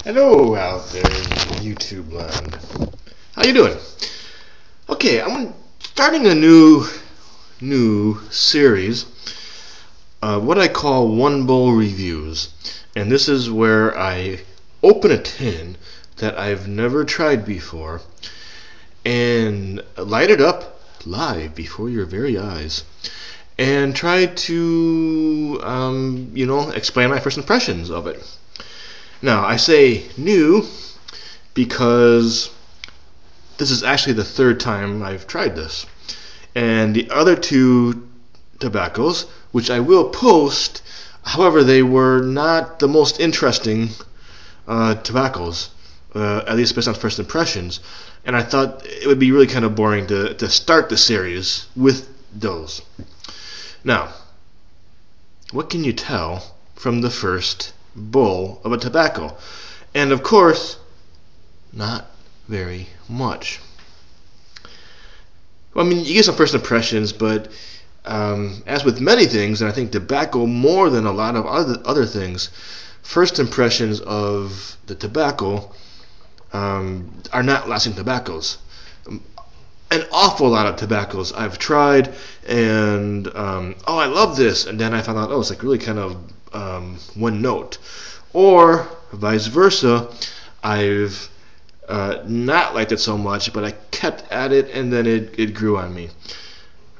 Hello out there in YouTube land. How you doing? Okay, I'm starting a new series, what I call One Bowl Reviews, and this is where I open a tin that I've never tried before and light it up live before your very eyes and try to explain my first impressions of it. Now, I say new because this is actually the third time I've tried this. And the other two tobaccos, which I will post, however, they were not the most interesting tobaccos, at least based on first impressions. And I thought it would be really kind of boring to start the series with those. Now, what can you tell from the first bowl of a tobacco? And of course, not very much. Well, I mean, you get some first impressions, but as with many things, and I think tobacco more than a lot of other things, first impressions of the tobacco are not lasting tobaccos. An awful lot of tobaccos I've tried, and I love this, and then I found out, it's like really kind of one note. Or vice versa, I've not liked it so much, but I kept at it, and then it grew on me.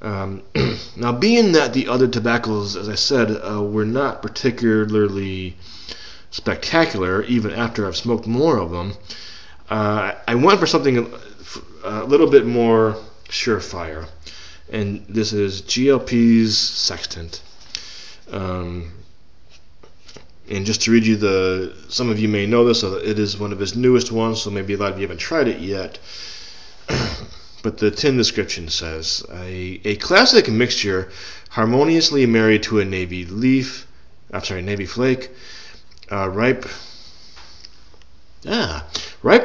Now, being that the other tobaccos, as I said, were not particularly spectacular, even after I've smoked more of them, I went for something a little bit more surefire, and this is GLP's Sextant. And just to read you some of you may know this, so it is one of his newest ones, so maybe a lot of you haven't tried it yet. But the tin description says, a classic mixture harmoniously married to a navy flake, ripe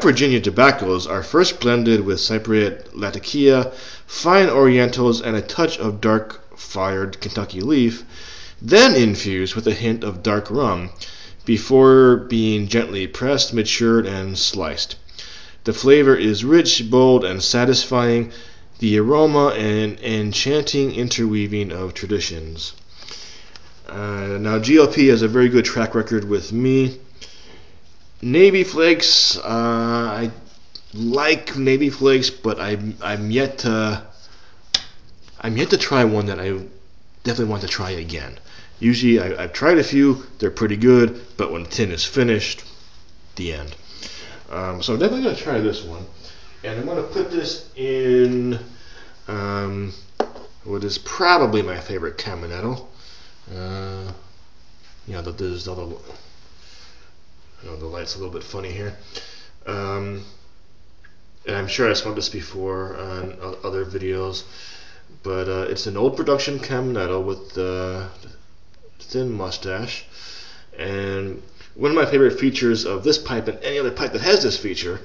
Virginia tobaccos are first blended with Cypriot Latakia, fine Orientals, and a touch of dark-fired Kentucky leaf, then infused with a hint of dark rum, before being gently pressed, matured, and sliced. The flavor is rich, bold, and satisfying, the aroma an enchanting interweaving of traditions. Now, GLP has a very good track record with me. Navy Flakes, I like Navy Flakes, but I'm yet to try one that I definitely want to try again. Usually, I've tried a few; they're pretty good, but when the tin is finished, the end. So I'm definitely going to try this one, and I'm going to put this in what is probably my favorite Caminetto. The light's a little bit funny here. And I'm sure I smoked this before on other videos, but it's an old production Caminetto with the thin mustache. And one of my favorite features of this pipe and any other pipe that has this feature,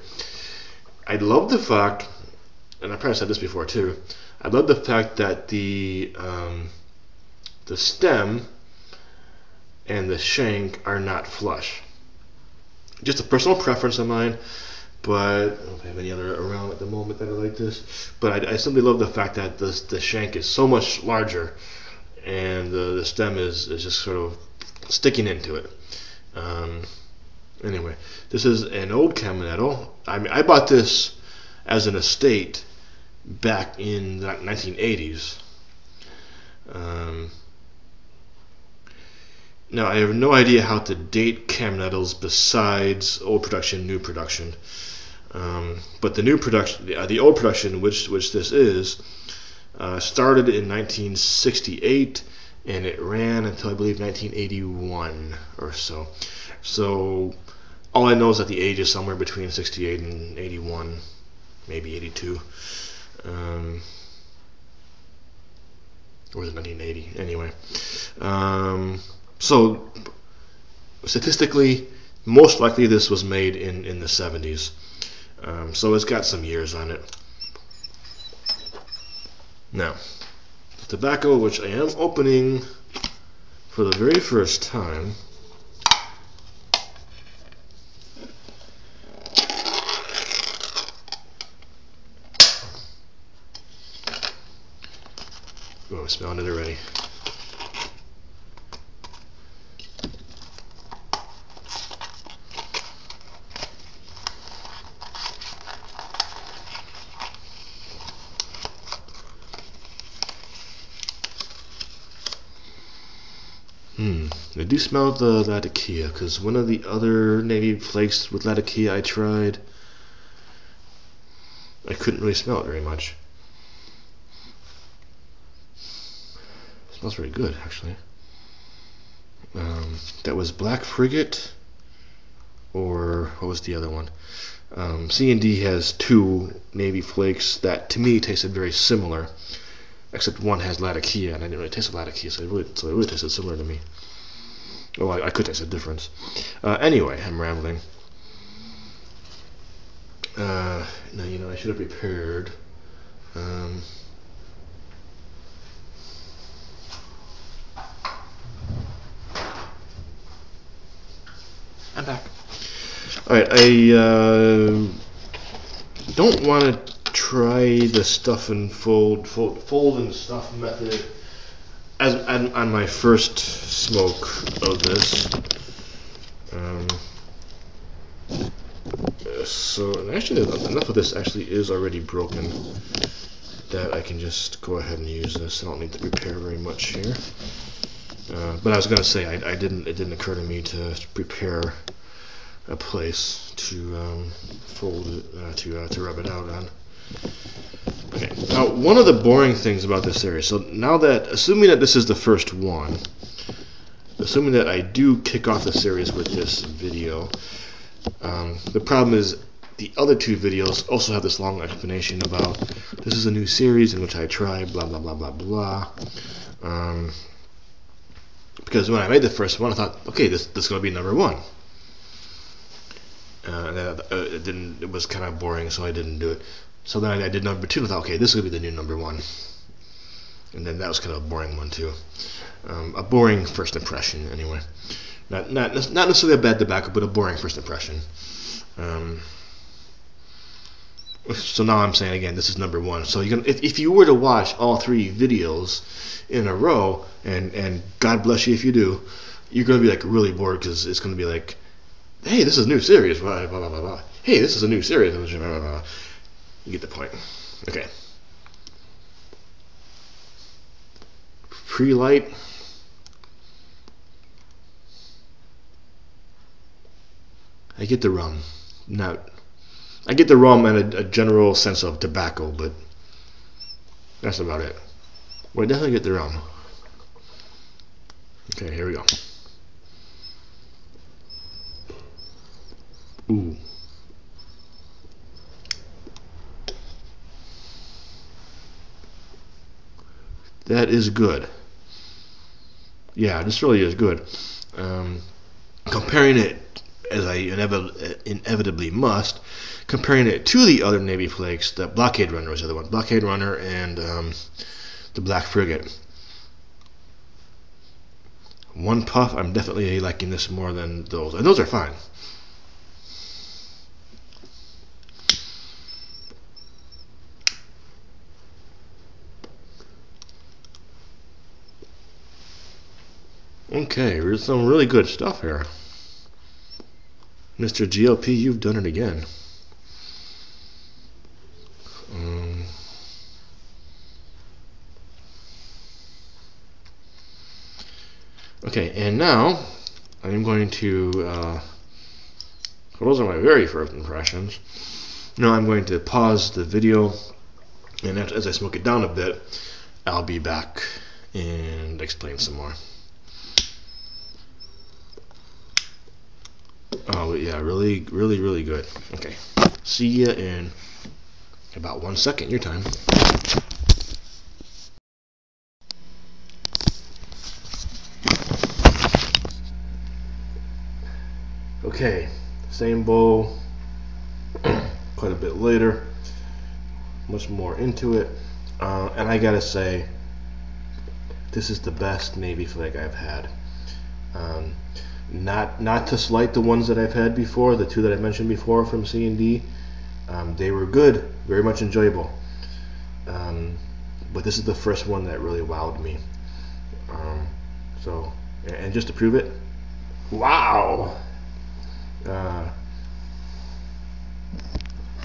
I love the fact, and I probably said this before too, I love the fact that the stem and the shank are not flush. Just a personal preference of mine, but I don't know if I have any other around at the moment that are like this. But I simply love the fact that the shank is so much larger, and the stem is just sort of sticking into it. Anyway, this is an old Caminetto. I bought this as an estate back in the 1980s. Now, I have no idea how to date Caminettos besides old production, new production. But the new production, the old production, which this is, started in 1968, and it ran until I believe 1981 or so. So all I know is that the age is somewhere between 68 and 81, maybe 82. Or is it 1980? Anyway. So statistically, most likely this was made in the 70s. So it's got some years on it. Now, the tobacco, which I am opening for the very first time, I'm smelling it already. I do smell the Latakia, because one of the other navy flakes with Latakia I tried, I couldn't really smell it very much. It smells very good, actually. That was Black Frigate, or what was the other one? C&D has two navy flakes that to me tasted very similar, except one has Latakia, and I didn't really taste the Latakia, so it really tasted similar to me. Oh, I could taste a difference. Anyway, I'm rambling. Now, I should have prepared. I'm back. Alright, I don't want to try the stuff and fold and stuff method as on my first smoke of this. So actually, enough of this actually is already broken that I can just go ahead and use this. I don't need to prepare very much here. But I was going to say, it didn't occur to me to prepare a place to fold it, to rub it out on. Okay, now one of the boring things about this series, so now that, assuming that this is the first one, assuming that I do kick off the series with this video, the problem is the other two videos also have this long explanation about this is a new series in which I try blah blah blah blah blah. Because when I made the first one, I thought, okay, this is going to be number one. It was kind of boring, so I didn't do it. So then I did number two, and I thought, okay, this is going to be the new number one. And then that was kind of a boring one too. A boring first impression, anyway. Not necessarily a bad tobacco, but a boring first impression. So now I'm saying again, this is number one. So if you were to watch all three videos in a row, and God bless you if you do, you're going to be like really bored, because it's going to be like, hey, this is a new series, blah blah blah blah. Hey, this is a new series, blah blah blah. You get the point. Okay. Pre-light. I get the rum. I get the rum and a general sense of tobacco, but that's about it. Well, I definitely get the rum. Okay, here we go. Ooh. That is good. Yeah, this really is good. Comparing it, as I inevitably must, comparing it to the other Navy flakes, the Blockade Runner was the other one. Blockade Runner and the Black Frigate. One puff, I'm definitely liking this more than those. And those are fine. Okay, there's some really good stuff here. Mr. GLP, you've done it again. Okay, and now I'm going to, those are my very first impressions. Now I'm going to pause the video, and as I smoke it down a bit, I'll be back and explain some more. Oh yeah, really good. Okay, see ya in about 1 second, your time. Okay, same bowl, quite a bit later, much more into it, and I gotta say, this is the best Navy flake I've had. Not to slight the ones that I've had before, the two that I mentioned before from C&D. They were good, very much enjoyable. but this is the first one that really wowed me. So, and just to prove it, wow!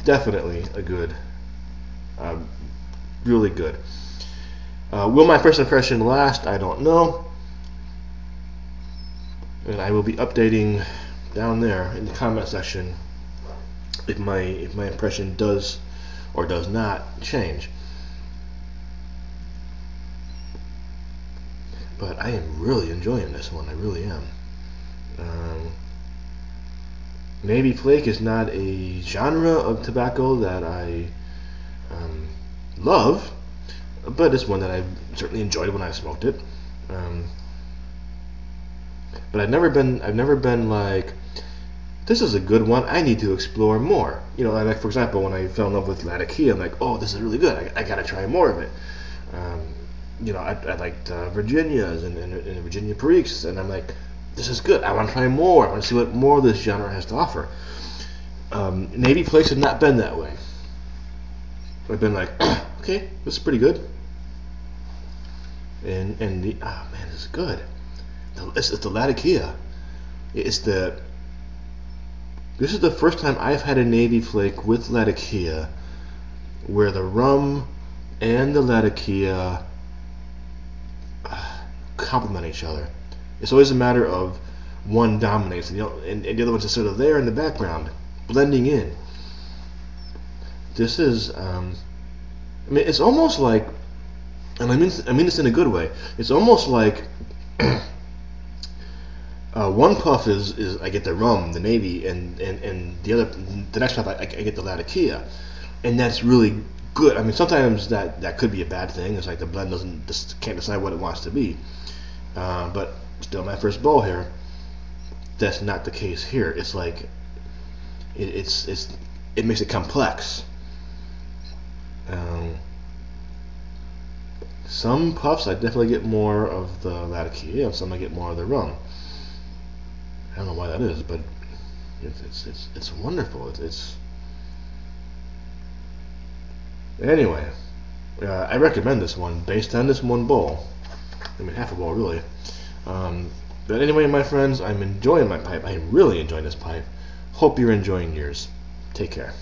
Definitely a good, really good. Will my first impression last? I don't know. And I will be updating down there in the comment section if my impression does or does not change. But I am really enjoying this one. I really am. Navy Flake is not a genre of tobacco that I love, but it's one that I certainly enjoyed when I smoked it. But I've never been like, this is a good one, I need to explore more. You know, like for example, when I fell in love with Latakia, I'm like, oh, this is really good. I gotta try more of it. You know, I liked Virginias and Virginia Periques, and I'm like, this is good. I want to try more. I want to see what more this genre has to offer. Navy Flakes have not been that way. I've been like, okay, this is pretty good. And the man, this is good. It's the Latakia. This is the first time I've had a Navy Flake with Latakia where the rum and the Latakia complement each other. It's always a matter of one dominates, and the other one's just sort of there in the background, blending in. This is, I mean, it's almost like, and I mean this in a good way. It's almost like one puff is I get the rum, the Navy, and the next puff I get the Latakia, and that's really good. I mean, sometimes that could be a bad thing. It's like the blend can't decide what it wants to be. But still, my first bowl here, that's not the case here. It's like it makes it complex. Some puffs I definitely get more of the Latakia, and some I get more of the rum. I don't know why that is, but it's wonderful. Anyway. I recommend this one based on this one bowl. I mean, half a bowl really. But anyway, my friends, I'm enjoying my pipe. I'm really enjoying this pipe. Hope you're enjoying yours. Take care.